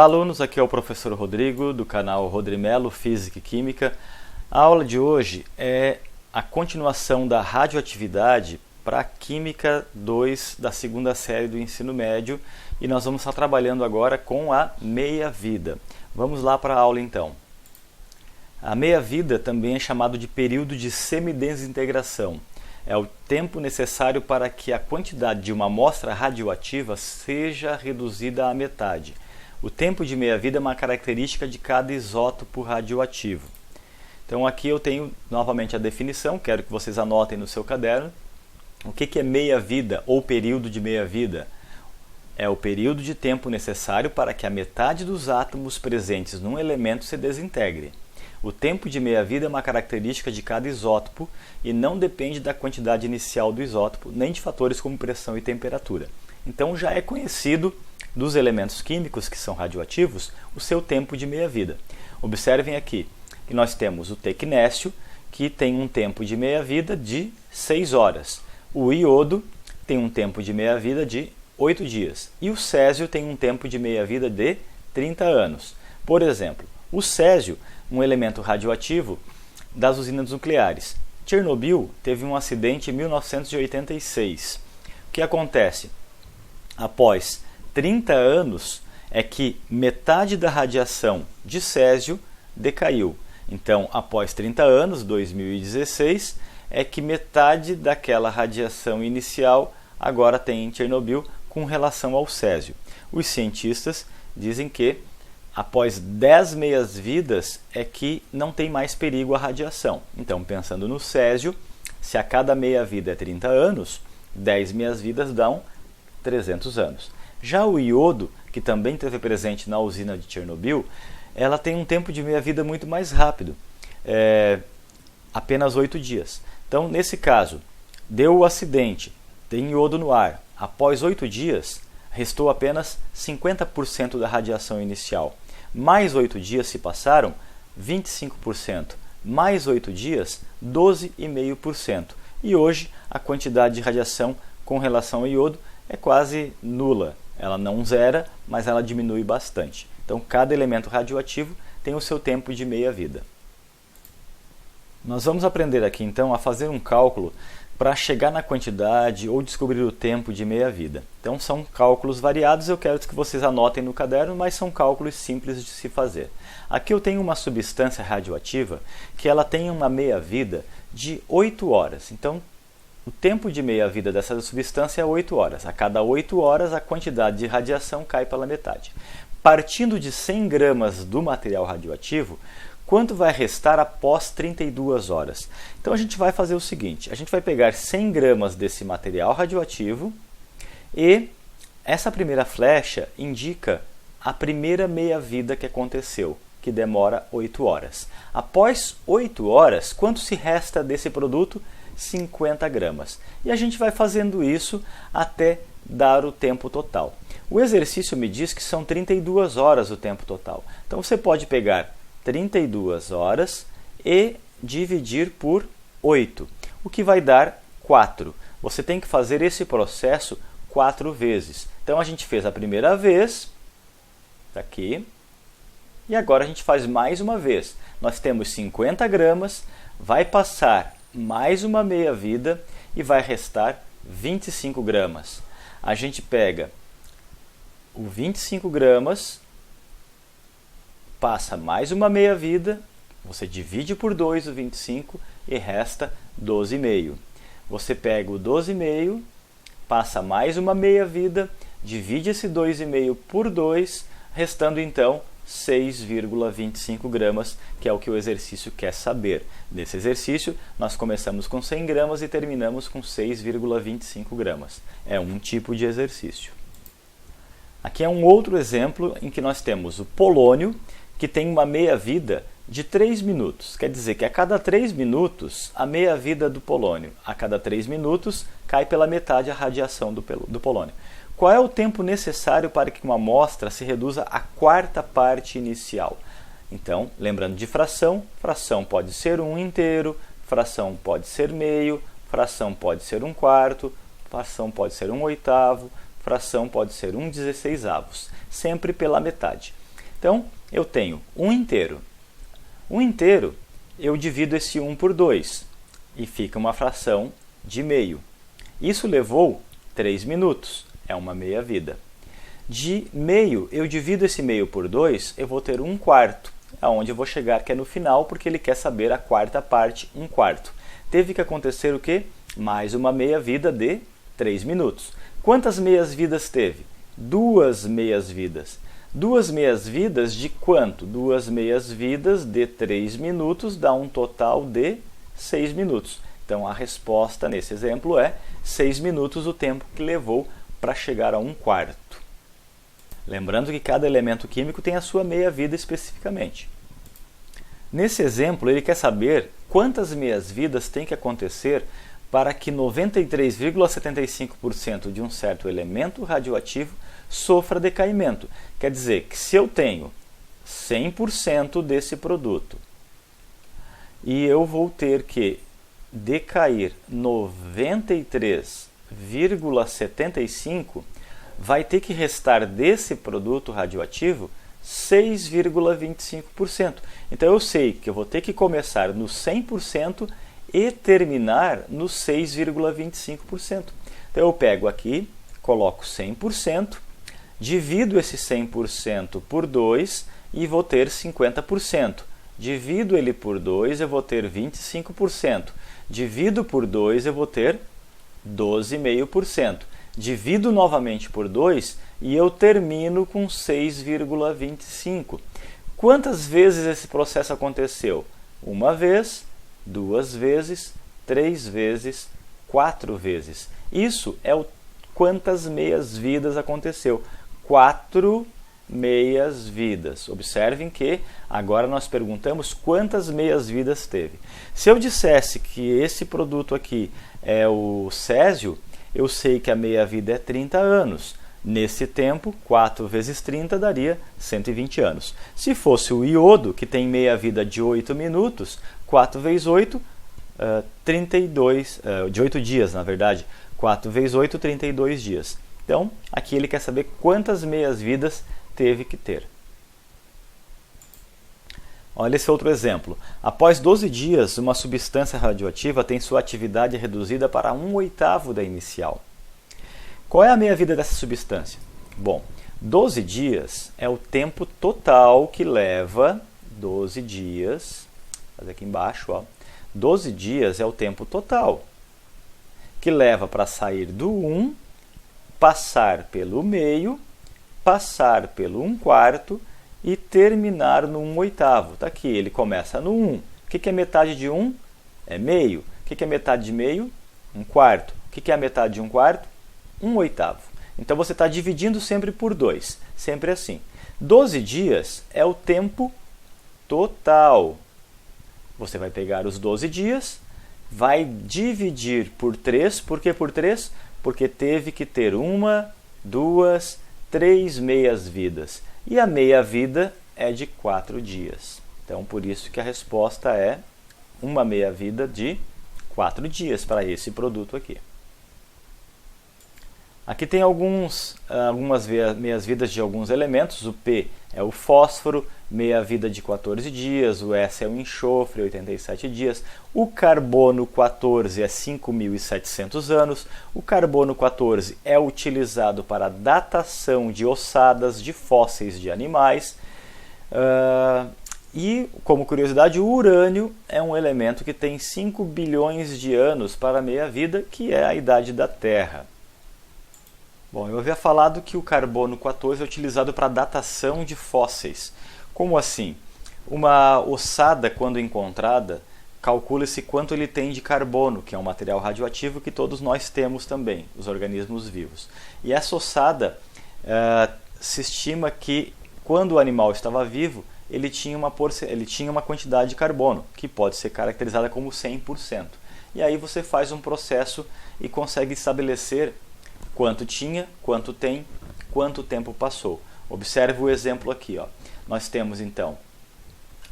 Olá alunos, aqui é o professor Rodrigo do canal Rodrimelo Física e Química. A aula de hoje é a continuação da radioatividade para a Química 2 da segunda série do ensino médio e nós vamos estar trabalhando agora com a meia-vida. Vamos lá para a aula então. A meia-vida também é chamado de período de semidesintegração. É o tempo necessário para que a quantidade de uma amostra radioativa seja reduzida à metade. O tempo de meia-vida é uma característica de cada isótopo radioativo. Então aqui eu tenho novamente a definição, quero que vocês anotem no seu caderno. O que é meia-vida ou período de meia-vida? É o período de tempo necessário para que a metade dos átomos presentes num elemento se desintegre. O tempo de meia-vida é uma característica de cada isótopo e não depende da quantidade inicial do isótopo, nem de fatores como pressão e temperatura. Então já é conhecido dos elementos químicos que são radioativos o seu tempo de meia-vida. Observem aqui que nós temos o tecnécio, que tem um tempo de meia-vida de 6 horas. O iodo tem um tempo de meia-vida de 8 dias. E o césio tem um tempo de meia-vida de 30 anos. Por exemplo, o césio, um elemento radioativo das usinas nucleares. Chernobyl teve um acidente em 1986. O que acontece? Após 30 anos é que metade da radiação de césio decaiu. Então, após 30 anos, 2016, é que metade daquela radiação inicial agora tem em Chernobyl com relação ao césio. Os cientistas dizem que após 10 meias-vidas é que não tem mais perigo a radiação. Então, pensando no césio, se a cada meia-vida é 30 anos, 10 meias-vidas dão 300 anos. Já o iodo, que também esteve presente na usina de Chernobyl, ela tem um tempo de meia-vida muito mais rápido, apenas 8 dias. Então, nesse caso, deu o acidente, tem iodo no ar, após 8 dias, restou apenas 50% da radiação inicial. Mais 8 dias se passaram, 25%. Mais 8 dias, 12,5%. E hoje, a quantidade de radiação com relação ao iodo é quase nula. Ela não zera, mas ela diminui bastante. Então, cada elemento radioativo tem o seu tempo de meia-vida. Nós vamos aprender aqui, então, a fazer um cálculo para chegar na quantidade ou descobrir o tempo de meia-vida. Então, são cálculos variados, eu quero que vocês anotem no caderno, mas são cálculos simples de se fazer. Aqui eu tenho uma substância radioativa que ela tem uma meia-vida de 8 horas. Então, o tempo de meia-vida dessa substância é 8 horas. A cada 8 horas, a quantidade de radiação cai pela metade. Partindo de 100 gramas do material radioativo, quanto vai restar após 32 horas? Então a gente vai fazer o seguinte, a gente vai pegar 100 gramas desse material radioativo e essa primeira flecha indica a primeira meia-vida que aconteceu, que demora 8 horas. Após 8 horas, quanto se resta desse produto? 50 gramas. E a gente vai fazendo isso até dar o tempo total. O exercício me diz que são 32 horas o tempo total. Então você pode pegar 32 horas e dividir por 8, o que vai dar 4. Você tem que fazer esse processo 4 vezes. Então a gente fez a primeira vez, aqui, e agora a gente faz mais uma vez. Nós temos 50 gramas, vai passar mais uma meia-vida e vai restar 25 gramas. A gente pega o 25 gramas, passa mais uma meia-vida, você divide por 2 o 25 e resta 12,5. Você pega o 12,5, passa mais uma meia-vida, divide esse 2,5 por 2, restando então 6,25 gramas, que é o que o exercício quer saber. Nesse exercício, nós começamos com 100 gramas e terminamos com 6,25 gramas. É um tipo de exercício. Aqui é um outro exemplo em que nós temos o polônio, que tem uma meia-vida de 3 minutos. Quer dizer que a cada 3 minutos, a meia-vida do polônio. A cada 3 minutos, cai pela metade a radiação do polônio. Qual é o tempo necessário para que uma amostra se reduza à quarta parte inicial? Então, lembrando de fração, fração pode ser 1 inteiro, fração pode ser meio, fração pode ser 1/4, fração pode ser 1/8, fração pode ser 1/16, sempre pela metade. Então, eu tenho 1 inteiro. 1 inteiro, eu divido esse 1 por 2 e fica uma fração de meio. Isso levou 3 minutos, é uma meia-vida. De meio, eu divido esse meio por 2, eu vou ter 1/4, aonde eu vou chegar que é no final, porque ele quer saber a quarta parte, 1/4. Teve que acontecer o quê? Mais uma meia-vida de 3 minutos. Quantas meias-vidas teve? 2 meias-vidas. 2 meias-vidas de quanto? 2 meias-vidas de 3 minutos dá um total de 6 minutos. Então, a resposta nesse exemplo é 6 minutos o tempo que levou para chegar a 1/4. Lembrando que cada elemento químico tem a sua meia-vida especificamente. Nesse exemplo, ele quer saber quantas meias-vidas tem que acontecer para que 93,75% de um certo elemento radioativo sofra decaimento. Quer dizer que se eu tenho 100% desse produto e eu vou ter que decair 93,75%, vai ter que restar desse produto radioativo 6,25%. Então eu sei que eu vou ter que começar no 100% e terminar no 6,25%. Então eu pego aqui, coloco 100%, divido esse 100% por 2 e vou ter 50%. Divido ele por 2, eu vou ter 25%. Divido por 2, eu vou ter 12,5%. Divido novamente por 2 e eu termino com 6,25. Quantas vezes esse processo aconteceu? 1 vez, 2 vezes, 3 vezes, 4 vezes. Isso é o quantas meias-vidas aconteceu. 4 meias-vidas. Observem que agora nós perguntamos quantas meias-vidas teve. Se eu dissesse que esse produto aqui é o césio, eu sei que a meia-vida é 30 anos. Nesse tempo, 4 vezes 30 daria 120 anos. Se fosse o iodo, que tem meia-vida de 8 minutos, 4 vezes 8, 32, de 8 dias, na verdade. 4 vezes 8, 32 dias. Então, aqui ele quer saber quantas meias-vidas teve que ter. Olha esse outro exemplo. Após 12 dias, uma substância radioativa tem sua atividade reduzida para 1/8 da inicial. Qual é a meia-vida dessa substância? Bom, 12 dias é o tempo total que leva 12 dias, vou fazer aqui embaixo, ó. 12 dias é o tempo total que leva para sair do 1, passar pelo meio, passar pelo 1/4 e terminar no 1/8. Está aqui, ele começa no 1. O que é metade de 1? É meio. O que é metade de meio? 1/4. O que é a metade de 1/4? 1/8. Então você está dividindo sempre por 2. Sempre assim. 12 dias é o tempo total. Você vai pegar os 12 dias, vai dividir por 3. Por que por 3? Porque teve que ter 1, 2, 3 meias-vidas. E a meia-vida é de 4 dias. Então, por isso que a resposta é uma meia-vida de 4 dias para esse produto aqui. Aqui tem algumas meias-vidas de alguns elementos. O P é o fósforo, meia-vida de 14 dias. O S é o enxofre, 87 dias. O carbono 14 é 5.700 anos. O carbono 14 é utilizado para datação de ossadas de fósseis de animais. E, como curiosidade, o urânio é um elemento que tem 5 bilhões de anos para a meia-vida, que é a idade da Terra. Bom, eu havia falado que o carbono 14 é utilizado para datação de fósseis. Como assim? Uma ossada, quando encontrada, calcula-se quanto ele tem de carbono, que é um material radioativo que todos nós temos também, os organismos vivos. E essa ossada, se estima que, quando o animal estava vivo, ele tinha uma quantidade de carbono, que pode ser caracterizada como 100%. E aí você faz um processo e consegue estabelecer quanto tinha, quanto tem, quanto tempo passou. Observe o exemplo aqui, ó. Nós temos então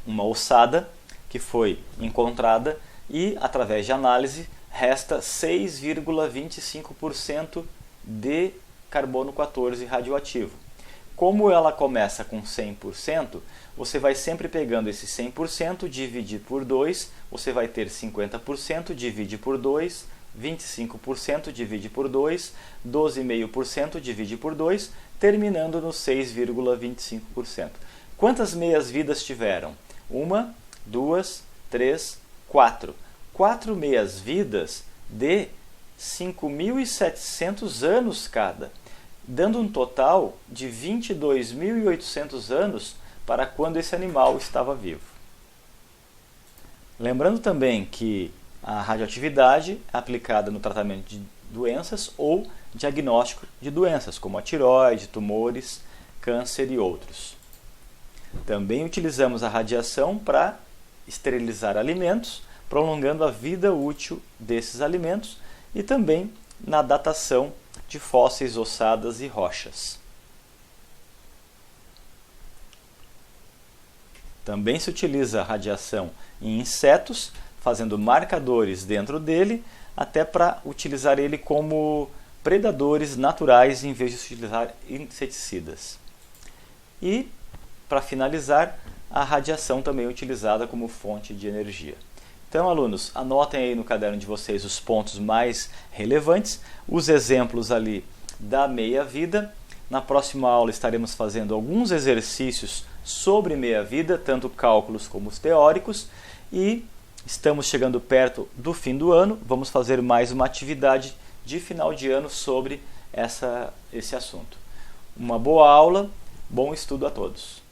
uma ossada que foi encontrada e, através de análise, resta 6,25% de carbono 14 radioativo. Como ela começa com 100%, você vai sempre pegando esse 100%, divide por 2, você vai ter 50%, divide por 2, 25% divide por 2, 12,5% divide por 2, terminando no 6,25%. Quantas meias-vidas tiveram? 1, 2, 3, 4. 4 meias-vidas de 5.700 anos cada, dando um total de 22.800 anos para quando esse animal estava vivo. Lembrando também que a radioatividade é aplicada no tratamento de doenças ou diagnóstico de doenças, como a tireoide, tumores, câncer e outros. Também utilizamos a radiação para esterilizar alimentos, prolongando a vida útil desses alimentos e também na datação de fósseis, ossadas e rochas. Também se utiliza a radiação em insetos, fazendo marcadores dentro dele, até para utilizar ele como predadores naturais em vez de utilizar inseticidas. E, para finalizar, a radiação também é utilizada como fonte de energia. Então, alunos, anotem aí no caderno de vocês os pontos mais relevantes, os exemplos ali da meia-vida. Na próxima aula estaremos fazendo alguns exercícios sobre meia-vida, tanto cálculos como os teóricos, e estamos chegando perto do fim do ano, vamos fazer mais uma atividade de final de ano sobre esse assunto. Uma boa aula, bom estudo a todos!